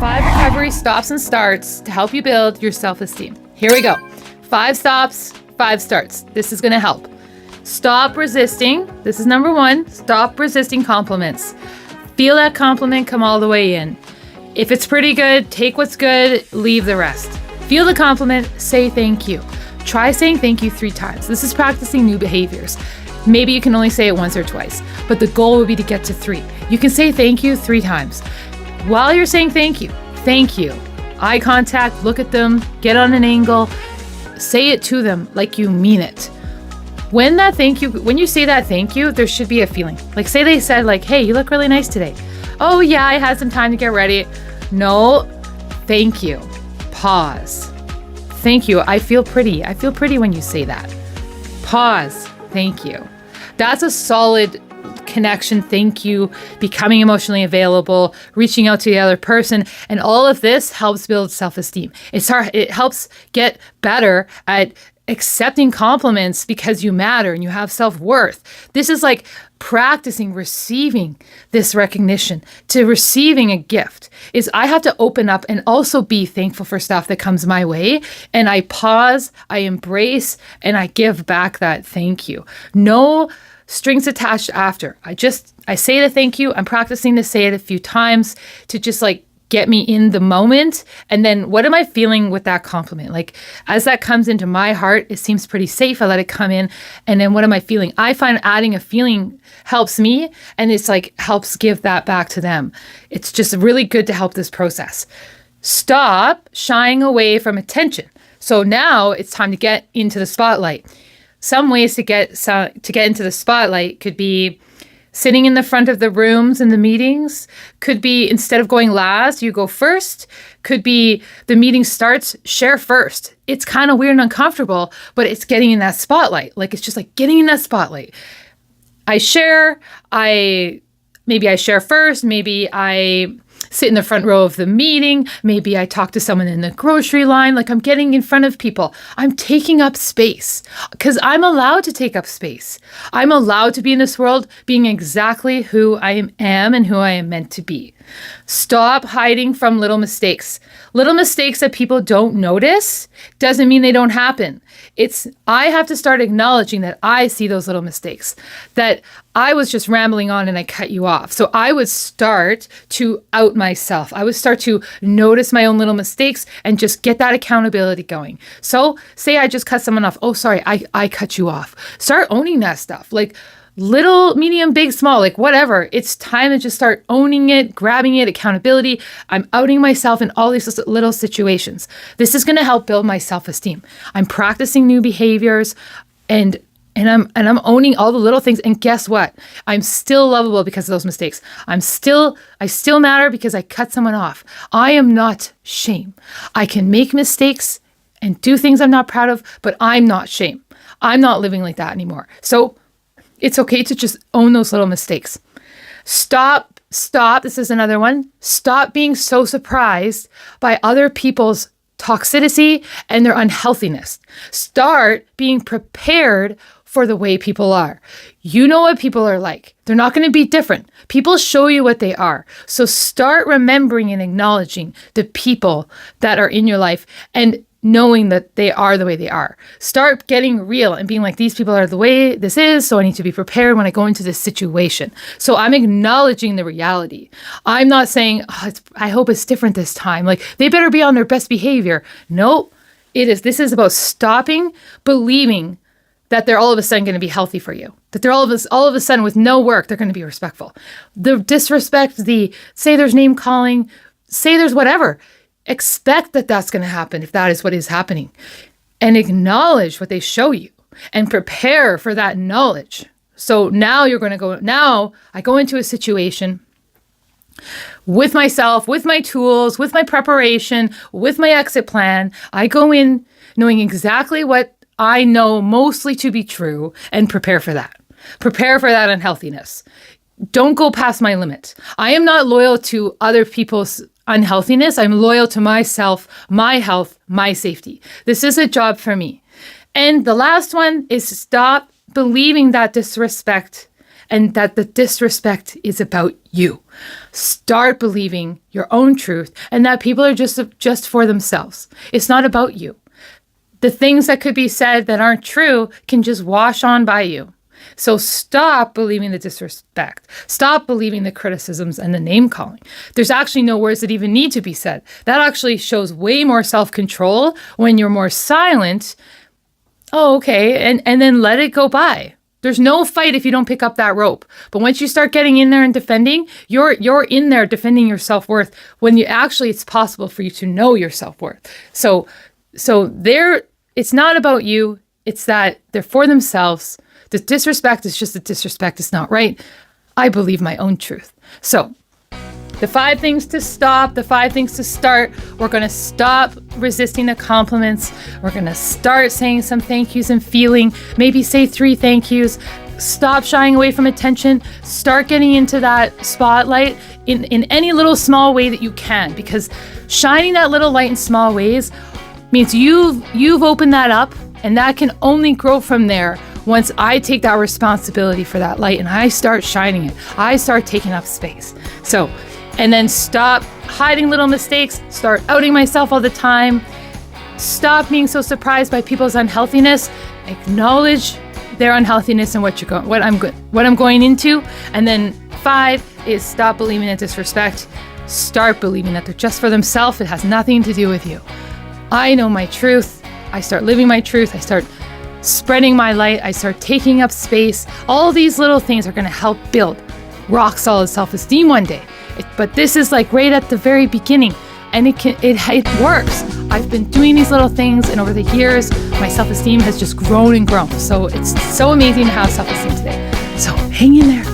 5 recovery stops and starts to help you build your self-esteem. Here we go. 5 stops, 5 starts. This is going to help. Stop resisting. This is number 1. Stop resisting compliments. Feel that compliment come all the way in. If it's pretty good, take what's good, leave the rest. Feel the compliment, say thank you. Try saying thank you 3 times. This is practicing new behaviors. Maybe you can only say it once or twice, but the goal would be to get to 3. You can say thank you 3 times. While you're saying thank you, eye contact, look at them, get on an angle, say it to them like you mean it. When you say that thank you, there should be a feeling. Like say they said like, hey, you look really nice today. Oh yeah, I had some time to get ready. No, thank you. Pause. Thank you. I feel pretty. I feel pretty when you say that. Pause. Thank you. That's a solid connection. Thank you. Becoming emotionally available, reaching out to the other person. And all of this helps build self-esteem. It helps get better at accepting compliments because you matter and you have self-worth. This is like practicing receiving this recognition. To receiving a gift is I have to open up and also be thankful for stuff that comes my way. And I pause, I embrace, and I give back that thank you. No strings attached after. I say the thank you. I'm practicing to say it a few times to just like get me in the moment. And then what am I feeling with that compliment? Like as that comes into my heart, it seems pretty safe. I let it come in. And then what am I feeling? I find adding a feeling helps me and it's like helps give that back to them. It's just really good to help this process. Stop shying away from attention. So now it's time to get into the spotlight. Some ways to get into the spotlight could be sitting in the front of the rooms in the meetings. Could be instead of going last, you go first. Could be the meeting starts, share first. It's kind of weird and uncomfortable, but it's getting in that spotlight. Like it's just like getting in that spotlight. Maybe I share first. Maybe I sit in the front row of the meeting. Maybe I talk to someone in the grocery line. Like I'm getting in front of people. I'm taking up space because I'm allowed to take up space. I'm allowed to be in this world being exactly who I am and who I am meant to be. Stop hiding from little mistakes. Little mistakes that people don't notice doesn't mean they don't happen. I have to start acknowledging that I see those little mistakes, that I was just rambling on and I cut you off. So I would start to out myself. I would start to notice my own little mistakes and just get that accountability going. So say I just cut someone off. Oh, sorry, I cut you off. Start owning that stuff. Like little, medium, big, small, like whatever. It's time to just start owning it, grabbing it, accountability. I'm outing myself in all these little situations. This is going to help build my self-esteem. I'm practicing new behaviors and I'm owning all the little things. And guess what? I'm still lovable because of those mistakes. I still matter because I cut someone off. I am not shame. I can make mistakes and do things I'm not proud of, but I'm not shame. I'm not living like that anymore. So it's okay to just own those little mistakes. Stop. This is another one. Stop being so surprised by other people's toxicity and their unhealthiness. Start being prepared for the way people are. You know what people are like. They're not going to be different. People show you what they are. So start remembering and acknowledging the people that are in your life and knowing that they are the way they are. Start getting real and being like, these people are the way this is, so I need to be prepared when I go into this situation. So I'm acknowledging the reality. I'm not saying, I hope it's different this time. Like, they better be on their best behavior. Nope. This is about stopping believing that they're all of a sudden going to be healthy for you. That they're all of a sudden with no work, they're going to be respectful. The disrespect, say there's name calling, say there's whatever. Expect that that's going to happen if that is what is happening, and acknowledge what they show you and prepare for that knowledge. So now I go into a situation with myself, with my tools, with my preparation, with my exit plan. I go in knowing exactly what I know mostly to be true and prepare for that. Prepare for that unhealthiness. Don't go past my limit. I am not loyal to other people's unhealthiness. I'm loyal to myself, my health, my safety. This is a job for me. And the last one is stop believing that disrespect and that the disrespect is about you. Start believing your own truth and that people are just for themselves. It's not about you. The things that could be said that aren't true can just wash on by you. So stop believing the disrespect. Stop believing the criticisms and the name calling. There's actually no words that even need to be said. That actually shows way more self-control when you're more silent. Oh, okay. And then let it go by. There's no fight if you don't pick up that rope. But once you start getting in there and defending, you're in there defending your self-worth when it's possible for you to know your self-worth. So it's not about you. It's that they're for themselves. The disrespect is just a disrespect. It's not right. I believe my own truth. So the 5 things to stop, the 5 things to start. We're going to stop resisting the compliments. We're going to start saying some thank yous and feeling. Maybe say 3 thank yous. Stop shying away from attention. Start getting into that spotlight in any little small way that you can, because shining that little light in small ways means you've opened that up, and that can only grow from there. Once I take that responsibility for that light and I start shining it, I start taking up space. So, and then stop hiding little mistakes, start outing myself all the time, stop being so surprised by people's unhealthiness, acknowledge their unhealthiness and what I'm going into. And then 5 is stop believing in disrespect. Start believing that they're just for themselves. It has nothing to do with you. I know my truth. I start living my truth. I start spreading my light. I start taking up space. All these little things are going to help build rock solid self-esteem one day. But this is like right at the very beginning, and it works. I've been doing these little things, and over the years, my self-esteem has just grown and grown. So it's so amazing to have self-esteem today. So hang in there.